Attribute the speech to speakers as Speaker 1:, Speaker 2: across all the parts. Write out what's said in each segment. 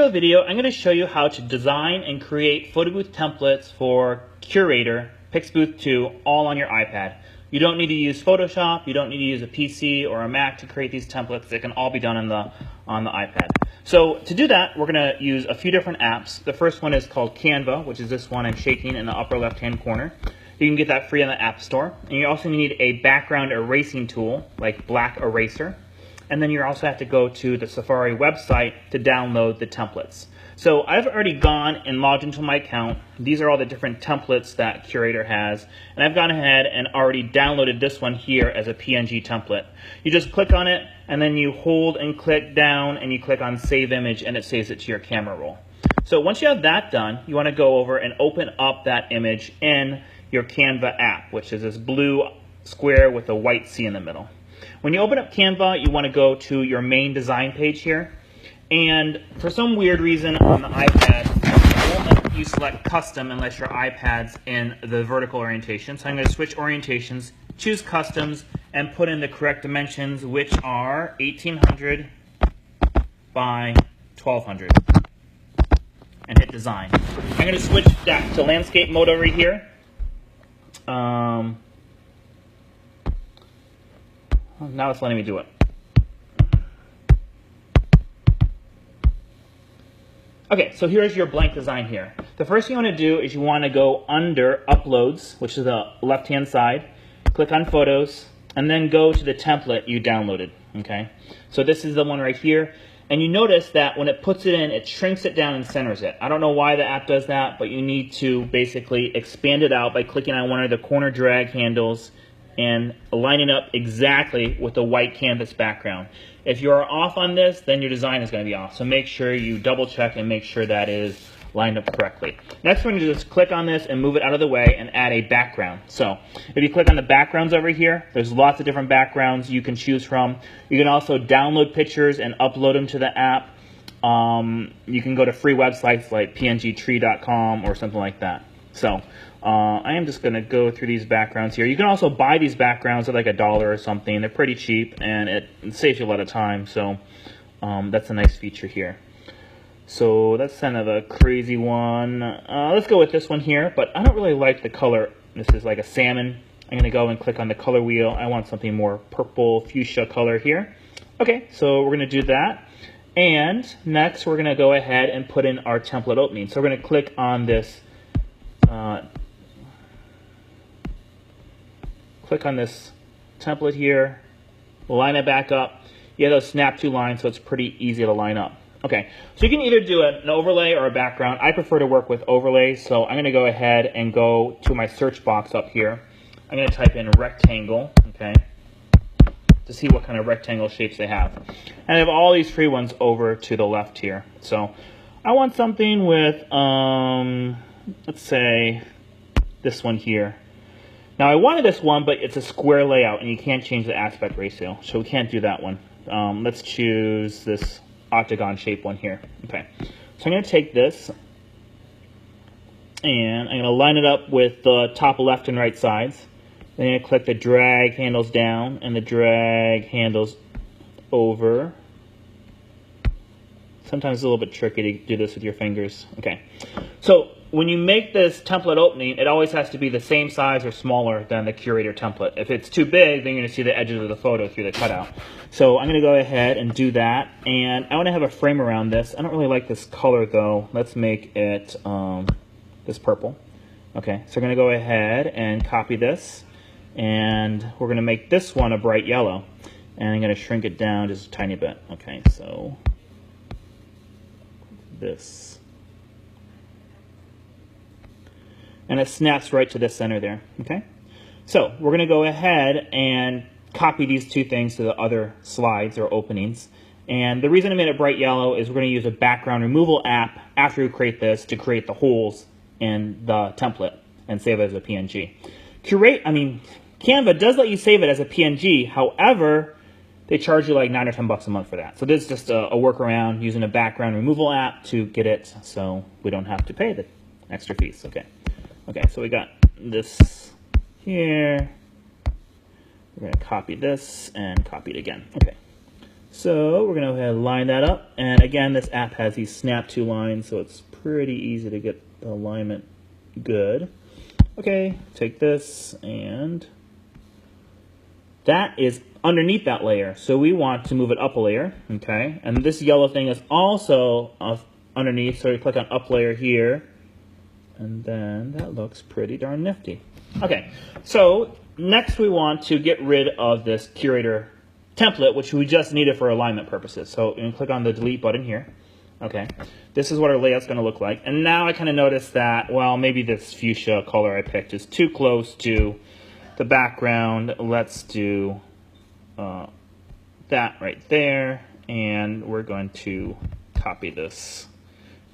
Speaker 1: Video, I'm going to show you how to design and create photobooth templates for Curator, pixbooth 2, all on your iPad. You don't need to use Photoshop, you don't need to use a PC or a Mac to create these templates. They can all be done on the iPad. So to do that, we're going to use a few different apps. The first one is called Canva, which is this one I'm shaking in the upper left-hand corner. You can get that free on the App Store. And you also need a background erasing tool, like Black Eraser. And then you also have to go to the Safari website to download the templates. So I've already gone and logged into my account. These are all the different templates that Curator has. And I've gone ahead and already downloaded this one here as a PNG template. You just click on it, and then you hold and click down, and you click on Save Image, and it saves it to your camera roll. So once you have that done, you want to go over and open up that image in your Canva app, which is this blue square with a white C in the middle. When you open up Canva, you want to go to your main design page here. And for some weird reason on the iPad, it won't let you select custom unless your iPad's in the vertical orientation. So I'm going to switch orientations, choose customs, and put in the correct dimensions, which are 1800 by 1200. And hit design. I'm going to switch that to landscape mode over here. Now it's letting me do it. Okay, so here's your blank design here. The first thing you want to do is you want to go under Uploads, which is the left-hand side, click on Photos, and then go to the template you downloaded, okay? So this is the one right here, and you notice that when it puts it in, it shrinks it down and centers it. I don't know why the app does that, but you need to basically expand it out by clicking on one of the corner drag handles and lining up exactly with the white canvas background. If you're off on this, then your design is going to be off. So make sure you double check and make sure that is lined up correctly. Next, we're going to just click on this and move it out of the way and add a background. So if you click on the backgrounds over here, there's lots of different backgrounds you can choose from. You can also download pictures and upload them to the app. You can go to free websites like pngtree.com or something like that. So I am just going to go through these backgrounds here. You can also buy these backgrounds at like $1 or something. They're pretty cheap, and it saves you a lot of time. So that's a nice feature here. So that's kind of a crazy one. Let's go with this one here, but I don't really like the color. This is like a salmon. I'm going to go and click on the color wheel. I want something more purple fuchsia color here. Okay, so we're going to do that. And next, we're going to go ahead and put in our template opening. So we're going to click on this template here, line it back up. You have those snap to lines, so it's pretty easy to line up. Okay, so you can either do an overlay or a background. I prefer to work with overlays, so I'm going to go ahead and go to my search box up here. I'm going to type in rectangle, okay, to see what kind of rectangle shapes they have. And I have all these free ones over to the left here. So I want something with, let's say, this one here. Now I wanted this one, but it's a square layout, and you can't change the aspect ratio, so we can't do that one. Let's choose this octagon shape one here. Okay, so I'm going to take this, and I'm going to line it up with the top left and right sides. Then I'm going to click the drag handles down and the drag handles over. Sometimes it's a little bit tricky to do this with your fingers. Okay, so when you make this template opening, it always has to be the same size or smaller than the Curator template. If it's too big, then you're going to see the edges of the photo through the cutout. So I'm going to go ahead and do that. And I want to have a frame around this. I don't really like this color, though. Let's make it this purple. Okay, so we're going to go ahead and copy this. And we're going to make this one a bright yellow. And I'm going to shrink it down just a tiny bit. Okay, so this. And it snaps right to the center there, okay? So we're going to go ahead and copy these two things to the other slides or openings. And the reason I made it bright yellow is we're going to use a background removal app after we create this to create the holes in the template and save it as a PNG. Canva does let you save it as a PNG. However, they charge you like $9 or $10 a month for that. So this is just a workaround using a background removal app to get it so we don't have to pay the extra fees. Okay. Okay, so we got this here. We're going to copy this and copy it again. Okay. So we're going to go ahead and line that up. And again, this app has these snap to lines, so it's pretty easy to get the alignment good. Okay, take this, and that is underneath that layer. So we want to move it up a layer, okay? And this yellow thing is also underneath, so we click on up layer here, and then that looks pretty darn nifty. Okay, so next we want to get rid of this curator template, which we just needed for alignment purposes. So you can click on the delete button here. Okay, this is what our layout's going to look like. And now I kind of noticed that, well, maybe this fuchsia color I picked is too close to the background. Let's do that right there, and we're going to copy this.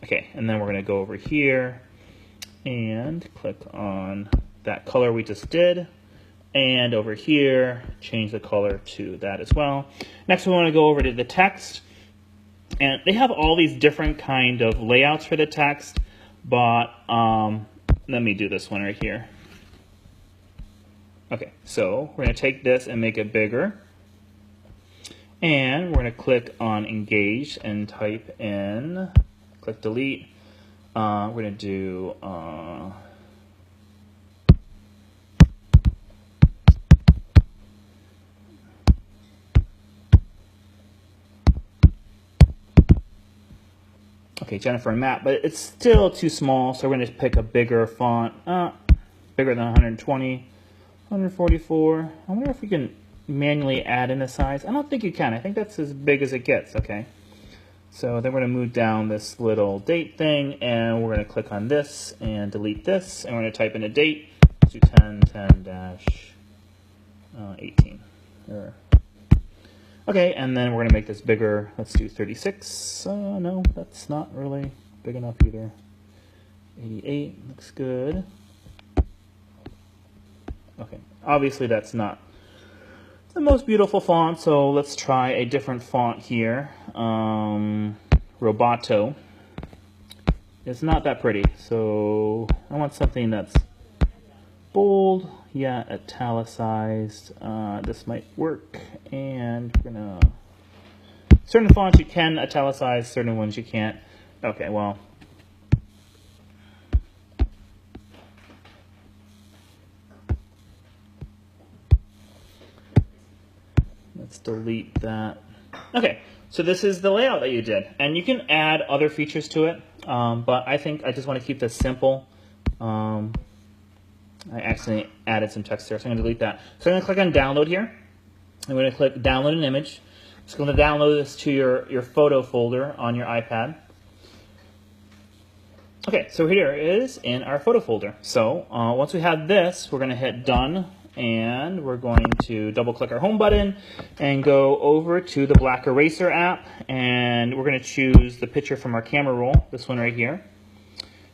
Speaker 1: Okay, and then we're going to go over here and click on that color we just did, and over here change the color to that as well. Next we want to go over to the text, and they have all these different kind of layouts for the text, but let me do this one right here. Okay, so we're going to take this and make it bigger, and we're going to click on engage and type in, click delete. We're going to do okay, Jennifer and Matt, but it's still too small, so we're going to pick a bigger font, bigger than 120, 144. I wonder if we can manually add in the size. I don't think you can. I think that's as big as it gets, okay? So then we're going to move down this little date thing, and we're going to click on this and delete this, and we're going to type in a date, to 10-10-18. Okay, and then we're going to make this bigger. Let's do 36. No, that's not really big enough either. 88 looks good. Okay, obviously that's not the most beautiful font, so let's try a different font here. Roboto. It's not that pretty, so I want something that's bold, yeah, italicized. This might work, and we're gonna, certain fonts you can italicize, certain ones you can't. Okay, well, let's delete that. Okay, so this is the layout that you did, and you can add other features to it, but I think I just want to keep this simple. I accidentally added some text there, so I'm going to delete that. So I'm going to click on download here. I'm going to click download an image. It's going to download this to your photo folder on your iPad. Okay, so here it is in our photo folder. So once we have this, we're going to hit done, and we're going to double click our home button and go over to the black eraser app, and we're going to choose the picture from our camera roll, this one right here.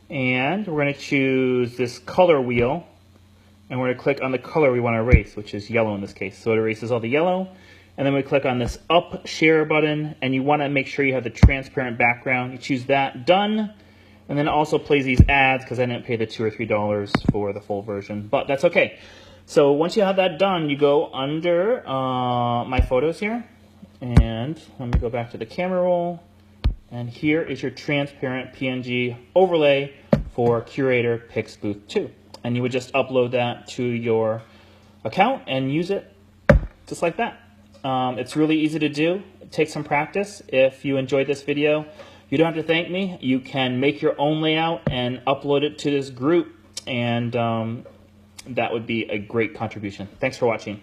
Speaker 1: And we're going to choose this color wheel, and we're going to click on the color we want to erase, which is yellow in this case. So it erases all the yellow. And then we click on this up share button, and you want to make sure you have the transparent background. You choose that, done. And then it also plays these ads because I didn't pay the $2 or $3 for the full version, but that's okay. So once you have that done, you go under my photos here, and let me go back to the camera roll, and here is your transparent PNG overlay for Curator pixbooth 2. And you would just upload that to your account and use it just like that. It's really easy to do. It takes some practice. If you enjoyed this video, you don't have to thank me. You can make your own layout and upload it to this group, and that would be a great contribution. Thanks for watching.